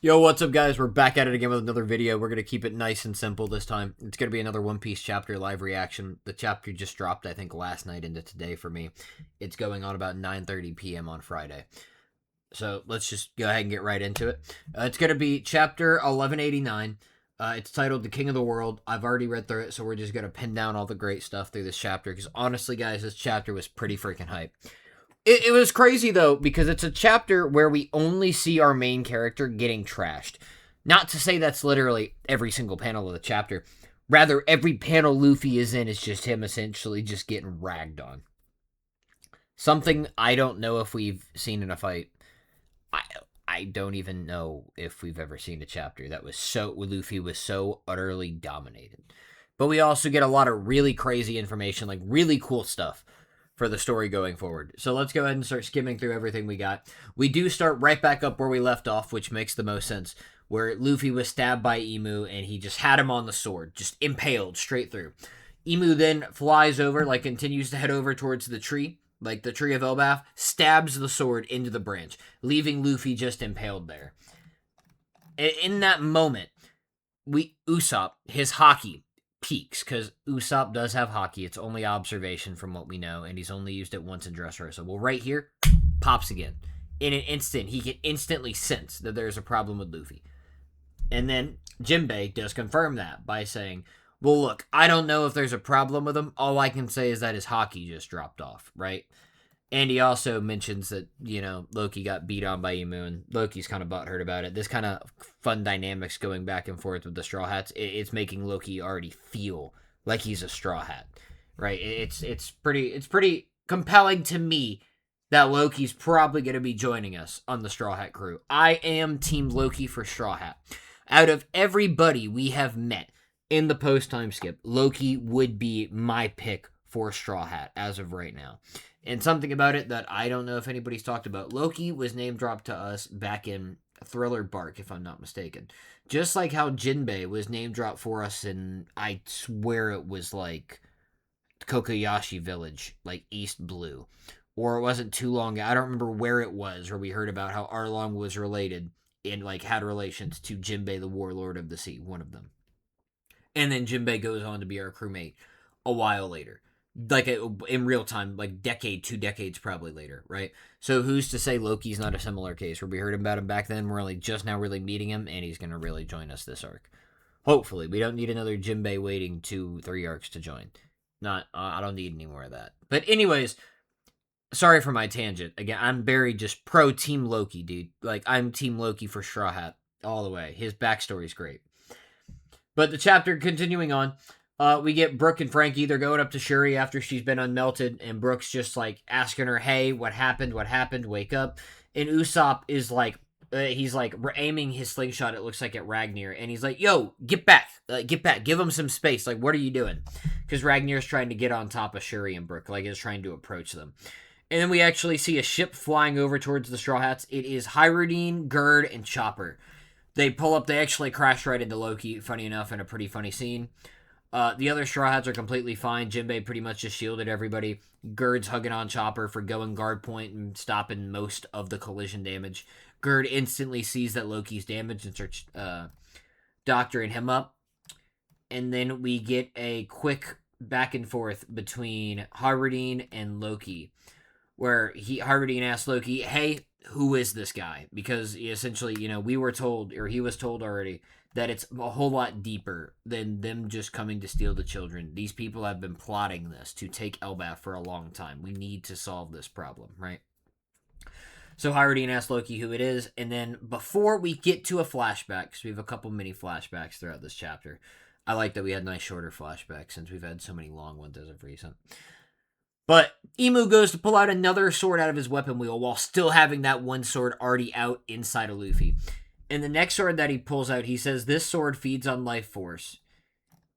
Yo, what's up, guys? We're back at it again with another video. We're going to keep it nice and simple this time. It's going to be another One Piece chapter live reaction. The chapter just dropped, I think, last night into today for me. It's going on about 9:30 p.m. on Friday. So let's just go ahead and get right into it. It's going to be chapter 1189. It's titled The King of the World. I've already read through it, so we're just going to pin down all the great stuff through this chapter. Because honestly, guys, this chapter was pretty freaking hype. It was crazy, though, because it's a chapter where we only see our main character getting trashed. Not to say that's literally every single panel of the chapter. Rather, every panel Luffy is in is just him essentially just getting ragged on. Something I don't know if we've seen in a fight. I don't even know if we've ever seen a chapter that was so... Luffy was so utterly dominated. But we also get a lot of really crazy information, like really cool stuff for the story going forward. So let's go ahead and start skimming through everything we got. We do start right back up where we left off, which makes the most sense, where Luffy was stabbed by Emu and he just had him on the sword, just impaled straight through. Emu then flies over, like continues to head over towards the tree, like the tree of Elbaf, stabs the sword into the branch, leaving Luffy just impaled there. In that moment, Usopp, his haki, peaks, because Usopp does have haki. It's only observation from what we know, and he's only used it once in Dressrosa. Well, right here, pops again. In an instant, he can instantly sense that there's a problem with Luffy. And then Jinbei does confirm that by saying, well, look, I don't know if there's a problem with him. All I can say is that his haki just dropped off, right? And he also mentions that, Loki got beat on by Emu, and Loki's kind of butthurt about it. This kind of fun dynamics going back and forth with the Straw Hats, it's making Loki already feel like he's a Straw Hat, right? It's pretty compelling to me that Loki's probably going to be joining us on the Straw Hat crew. I am Team Loki for Straw Hat. Out of everybody we have met in the post-time skip, Loki would be my pick for Straw Hat as of right now. And something about it that I don't know if anybody's talked about. Loki was name dropped to us back in Thriller Bark, if I'm not mistaken. Just like how Jinbei was name dropped for us in, I swear it was like Kokoyashi Village, like East Blue. Or it wasn't too long, I don't remember where it was, where we heard about how Arlong was related and like had relations to Jinbei, the Warlord of the Sea, one of them. And then Jinbei goes on to be our crewmate a while later. Like in real time, like two decades probably later, right? So who's to say Loki's not a similar case where we heard about him back then, we're only just now really meeting him, and he's going to really join us this arc. Hopefully. We don't need another Jinbei waiting 2-3 arcs to join. I don't need any more of that. But anyways, sorry for my tangent. Again, I'm very just pro Team Loki, dude. Like, I'm Team Loki for Straw Hat all the way. His backstory's great. But the chapter continuing on, we get Brooke and Frankie. They're going up to Shuri after she's been unmelted, and Brooke's just like asking her, "Hey, what happened? What happened? Wake up!" And Usopp is like, he's like aiming his slingshot. It looks like at Ragnar, and he's like, "Yo, get back! Get back! Give him some space! Like, what are you doing?" Because Ragnar's trying to get on top of Shuri and Brooke, like is trying to approach them. And then we actually see a ship flying over towards the Straw Hats. It is Hyrule, Gerd, and Chopper. They pull up. They actually crash right into Loki. Funny enough, in a pretty funny scene. The other Straw Hats are completely fine. Jinbei pretty much just shielded everybody. Gerd's hugging on Chopper for going guard point and stopping most of the collision damage. Gerd instantly sees that Loki's damaged and starts doctoring him up. And then we get a quick back and forth between Hardin and Loki, where Hardin asks Loki, "Hey, who is this guy?" Because essentially, we were told, or he was told already, that it's a whole lot deeper than them just coming to steal the children. These people have been plotting this to take Elbaf for a long time. We need to solve this problem, right? So Hyrule asks Loki who it is, and then before we get to a flashback, because we have a couple mini flashbacks throughout this chapter. I like that we had nice shorter flashbacks since we've had so many long ones as of recent. But Emu goes to pull out another sword out of his weapon wheel while still having that one sword already out inside of Luffy. And the next sword that he pulls out, he says, this sword feeds on life force.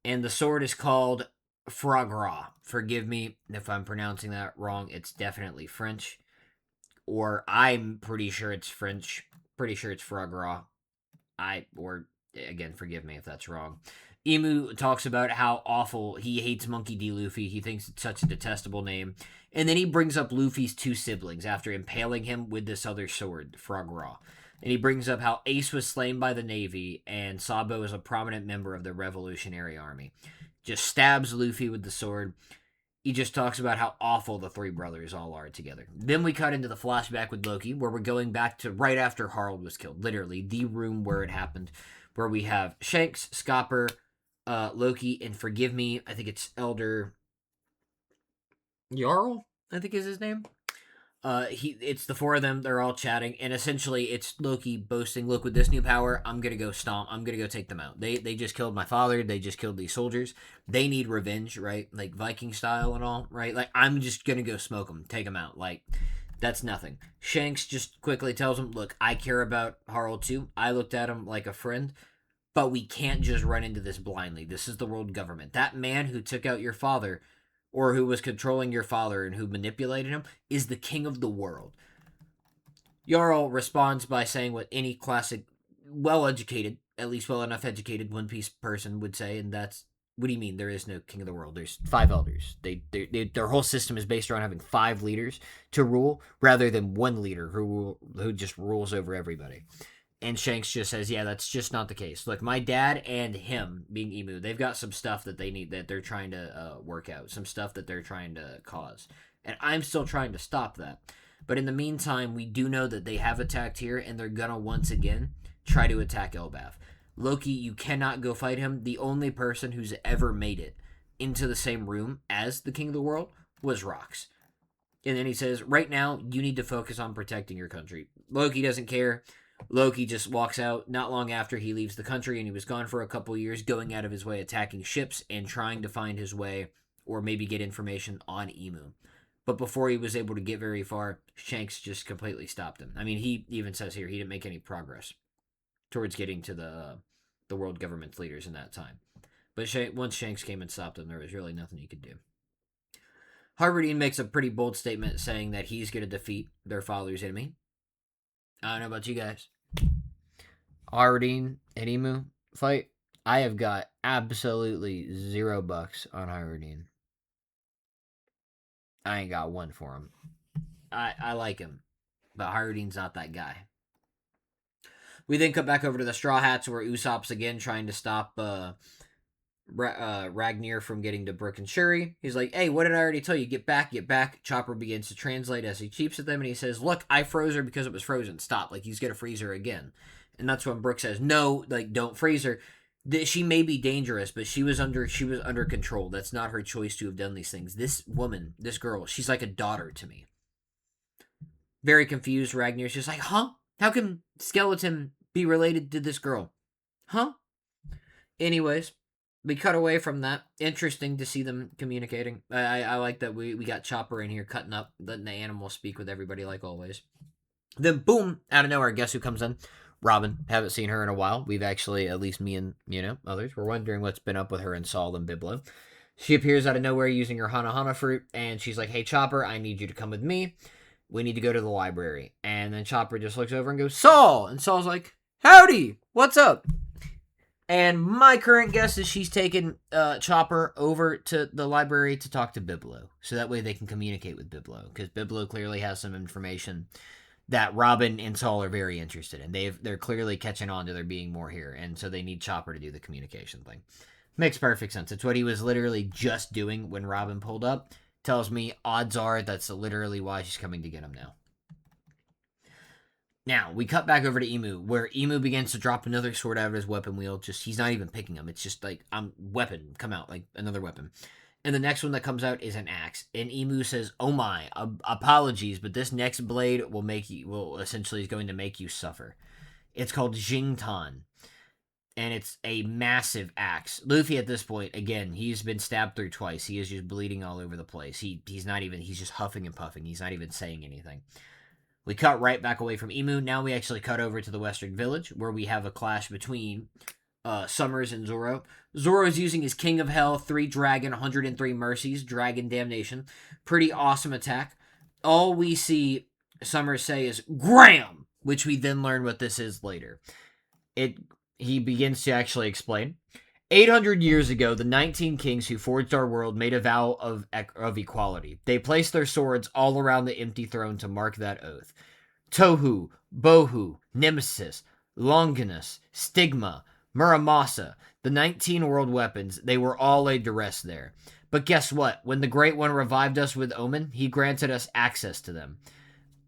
And the sword is called Fragra. Forgive me if I'm pronouncing that wrong. It's definitely French. Or I'm pretty sure it's French. Pretty sure it's Fragra. Again, forgive me if that's wrong. Emu talks about how awful he hates Monkey D. Luffy. He thinks it's such a detestable name. And then he brings up Luffy's two siblings after impaling him with this other sword, Fragra. And he brings up how Ace was slain by the Navy and Sabo is a prominent member of the Revolutionary Army. Just stabs Luffy with the sword. He just talks about how awful the three brothers all are together. Then we cut into the flashback with Loki, where we're going back to right after Harold was killed. Literally, the room where it happened. Where we have Shanks, Scopper, Loki, and forgive me, I think it's Elder Jarl, I think is his name. It's the four of them. They're all chatting, and essentially, it's Loki boasting, "Look, with this new power, I'm gonna go stomp. I'm gonna go take them out. They just killed my father. They just killed these soldiers. They need revenge, right? Like Viking style and all, right? Like I'm just gonna go smoke them, take them out. Like that's nothing." Shanks just quickly tells him, "Look, I care about Harl too. I looked at him like a friend." But we can't just run into this blindly. This is the world government. That man who took out your father, or who was controlling your father and who manipulated him, is the king of the world. Jarl responds by saying what any classic, well-educated, at least well enough educated One Piece person would say, and that's, what do you mean there is no king of the world? There's 5 elders. Their whole system is based around having 5 leaders to rule, rather than one leader who just rules over everybody. And Shanks just says, yeah, that's just not the case. Look, my dad and him, being Emu, they've got some stuff that they need, that they're trying to work out. Some stuff that they're trying to cause. And I'm still trying to stop that. But in the meantime, we do know that they have attacked here, and they're gonna once again try to attack Elbaf. Loki, you cannot go fight him. The only person who's ever made it into the same room as the King of the World was Rox. And then he says, right now, you need to focus on protecting your country. Loki doesn't care. Loki just walks out not long after he leaves the country, and he was gone for a couple years, going out of his way attacking ships and trying to find his way or maybe get information on Emu. But before he was able to get very far, Shanks just completely stopped him. I mean, he even says here he didn't make any progress towards getting to the world government leaders in that time. But once Shanks came and stopped him, there was really nothing he could do. Harbordine makes a pretty bold statement saying that he's going to defeat their father's enemy. I don't know about you guys. Harbordine and Emu fight. I have got absolutely $0 on Harbordine. I ain't got one for him. I like him, but Harbordine's not that guy. We then come back over to the Straw Hats, where Usopp's again trying to stop Ragnar from getting to Brook and Shuri. He's like, hey, what did I already tell you? Get back, get back. Chopper begins to translate as he cheeps at them, and he says, look, I froze her because it was frozen. Stop. Like, he's going to freeze her again. And that's when Brook says, no, like, don't freeze her. She may be dangerous, but she was under control. That's not her choice to have done these things. This woman, this girl, she's like a daughter to me. Very confused, Ragnar's just like, huh? How can Skeleton be related to this girl? Huh? Anyways, we cut away from that. Interesting to see them communicating. I like that we got Chopper in here cutting up, letting the animals speak with everybody like always. Then boom, out of nowhere, guess who comes in? Robin. Haven't seen her in a while. We've actually, at least me and, others, were wondering what's been up with her and Saul and Biblo. She appears out of nowhere using her Hana Hana fruit, and she's like, hey, Chopper, I need you to come with me. We need to go to the library. And then Chopper just looks over and goes, Saul! And Saul's like, howdy! What's up? And my current guess is she's taken Chopper over to the library to talk to Biblo. So that way they can communicate with Biblo. Because Biblo clearly has some information that Robin and Saul are very interested in. They're clearly catching on to there being more here. And so they need Chopper to do the communication thing. Makes perfect sense. It's what he was literally just doing when Robin pulled up. Tells me odds are that's literally why she's coming to get him now. Now, we cut back over to Emu, where Emu begins to drop another sword out of his weapon wheel. Just, he's not even picking them. It's just like, weapon, come out, like another weapon. And the next one that comes out is an axe. And Emu says, oh my, apologies, but this next blade is going to make you suffer. It's called Jingtan. And it's a massive axe. Luffy at this point, again, he's been stabbed through twice. He is just bleeding all over the place. He's just huffing and puffing. He's not even saying anything. We cut right back away from Emu. Now we actually cut over to the Western Village, where we have a clash between Summers and Zoro. Zoro is using his King of Hell, 3 Dragon, 103 Mercies, Dragon Damnation. Pretty awesome attack. All we see Summers say is, Graham! Which we then learn what this is later. He begins to actually explain. 800 years ago, the 19 kings who forged our world made a vow of equality. They placed their swords all around the empty throne to mark that oath. Tohu, Bohu, Nemesis, Longinus, Stigma, Muramasa, the 19 world weapons, they were all laid to rest there. But guess what? When the Great One revived us with Omen, he granted us access to them.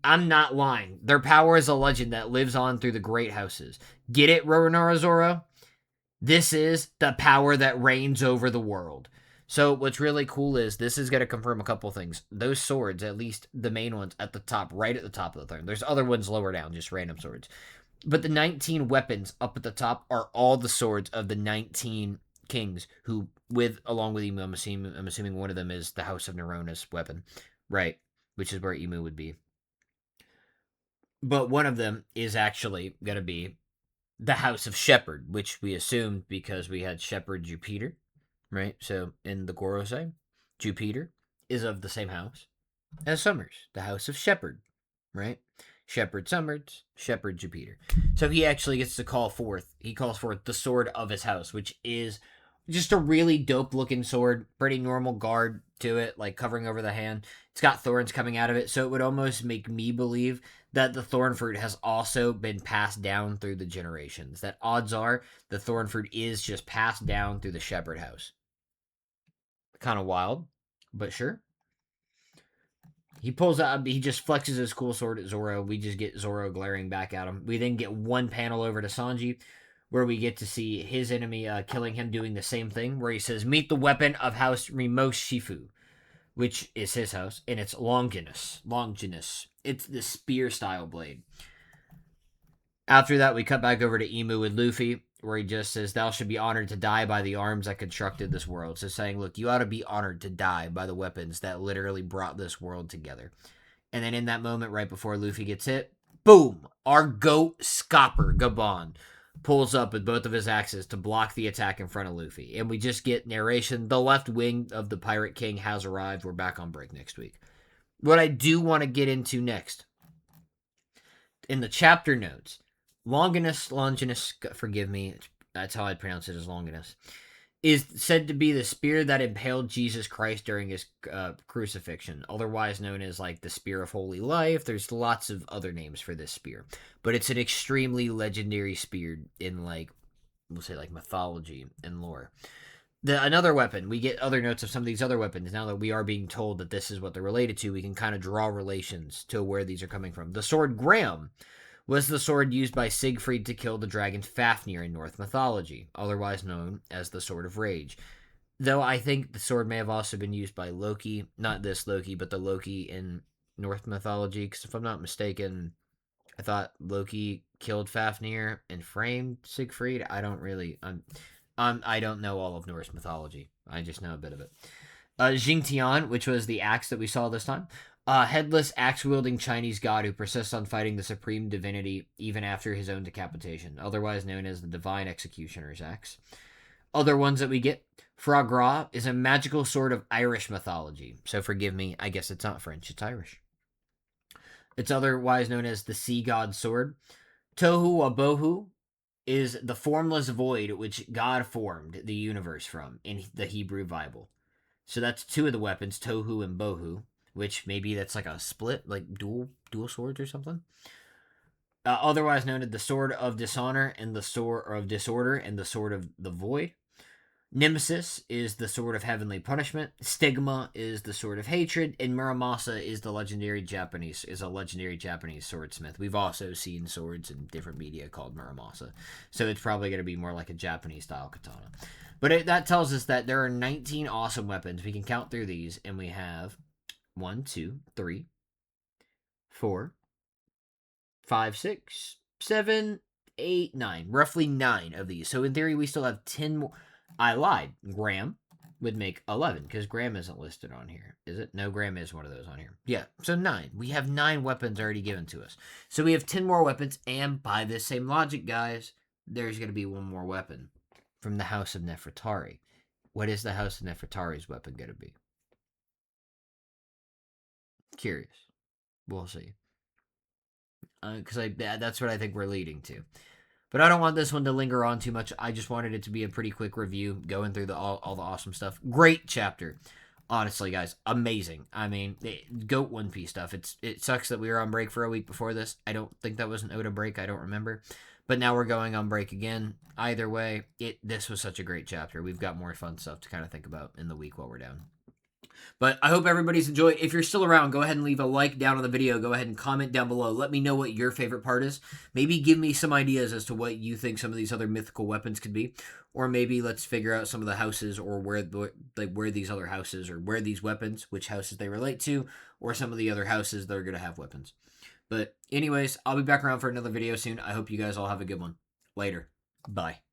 I'm not lying. Their power is a legend that lives on through the great houses. Get it, Roronoa Zoro? This is the power that reigns over the world. So what's really cool is this is going to confirm a couple things. Those swords, at least the main ones at the top, right at the top of the throne. There's other ones lower down, just random swords. But the 19 weapons up at the top are all the swords of the 19 kings who, along with Emu, I'm assuming one of them is the House of Nerona's weapon, right? Which is where Emu would be. But one of them is actually going to be the House of Shepherd, which we assumed because we had Shepherd Jupiter, right? So in the Gorosei, Jupiter is of the same house as Summers, the House of Shepherd, right? Shepherd Summers, Shepherd Jupiter. So he actually gets to calls forth the sword of his house, which is just a really dope looking sword, pretty normal guard to it, like covering over the hand. It's got thorns coming out of it, so it would almost make me believe that the thorn fruit has also been passed down through the generations. That odds are the thorn fruit is just passed down through the shepherd house. Kind of wild, but sure. He pulls out, he just flexes his cool sword at Zoro. We just get Zoro glaring back at him. We then get one panel over to Sanji, where we get to see his enemy killing him, doing the same thing, where he says, "Meet the weapon of House Rimos Shifu," which is his house, and it's Longinus. Longinus. It's the spear-style blade. After that, we cut back over to Emu with Luffy, where he just says, "Thou should be honored to die by the arms that constructed this world." So saying, look, you ought to be honored to die by the weapons that literally brought this world together. And then in that moment, right before Luffy gets hit, boom! Our goat Scopper, Gabon, pulls up with both of his axes to block the attack in front of Luffy. And we just get narration. The left wing of the Pirate King has arrived. We're back on break next week. What I do want to get into next, in the chapter notes, Longinus, forgive me, that's how I pronounce it, as Longinus, is said to be the spear that impaled Jesus Christ during his crucifixion, otherwise known as like the Spear of Holy Life. There's lots of other names for this spear, but it's an extremely legendary spear in, like, we'll say, like mythology and lore. Another weapon, we get other notes of some of these other weapons. Now that we are being told that this is what they're related to, we can kind of draw relations to where these are coming from. The sword Graham was the sword used by Siegfried to kill the dragon Fafnir in Norse mythology, otherwise known as the Sword of Rage. Though I think the sword may have also been used by Loki, not this Loki, but the Loki in Norse mythology, because if I'm not mistaken, I thought Loki killed Fafnir and framed Siegfried. I don't know all of Norse mythology. I just know a bit of it. Jingtian, which was the axe that we saw this time. Headless, axe-wielding Chinese god who persists on fighting the supreme divinity even after his own decapitation, otherwise known as the Divine Executioner's Axe. Other ones that we get, Frog Ra is a magical sword of Irish mythology. So forgive me, I guess it's not French, it's Irish. It's otherwise known as the Sea God's Sword. Tohu Wabohu is the formless void which God formed the universe from in the Hebrew Bible. So that's two of the weapons, Tohu and Bohu, which maybe that's like a split, like dual swords or something. Otherwise known as the Sword of Dishonor and the Sword of Disorder and the Sword of the Void. Nemesis is the Sword of Heavenly Punishment. Stigma is the Sword of Hatred, and Muramasa is a legendary Japanese swordsmith. We've also seen swords in different media called Muramasa, so it's probably going to be more like a Japanese style katana. But that tells us that there are 19 awesome weapons. We can count through these, and we have 1, 2, 3, 4, 5, 6, 7, 8, 9. Roughly 9 of these. So in theory, we still have 10 more. I lied. Graham would make 11, because Graham isn't listed on here, is it? No, Graham is one of those on here. Yeah, so 9. We have 9 weapons already given to us. So we have 10 more weapons, and by this same logic, guys, there's going to be one more weapon from the House of Nefertari. What is the House of Nefertari's weapon going to be? Curious. We'll see. Because that's what I think we're leading to. But I don't want this one to linger on too much. I just wanted it to be a pretty quick review, going through all the awesome stuff. Great chapter. Honestly, guys, amazing. I mean, goat One Piece stuff. It sucks that we were on break for a week before this. I don't think that was an Oda break. I don't remember, but now we're going on break again. Either way, this was such a great chapter. We've got more fun stuff to kind of think about in the week while we're down. But I hope everybody's enjoyed. If you're still around, go ahead and leave a like down on the video. Go ahead and comment down below. Let me know what your favorite part is. Maybe give me some ideas as to what you think some of these other mythical weapons could be. Or maybe let's figure out some of the houses or where these other houses or where these weapons, which houses they relate to, or some of the other houses that are going to have weapons. But anyways, I'll be back around for another video soon. I hope you guys all have a good one. Later. Bye.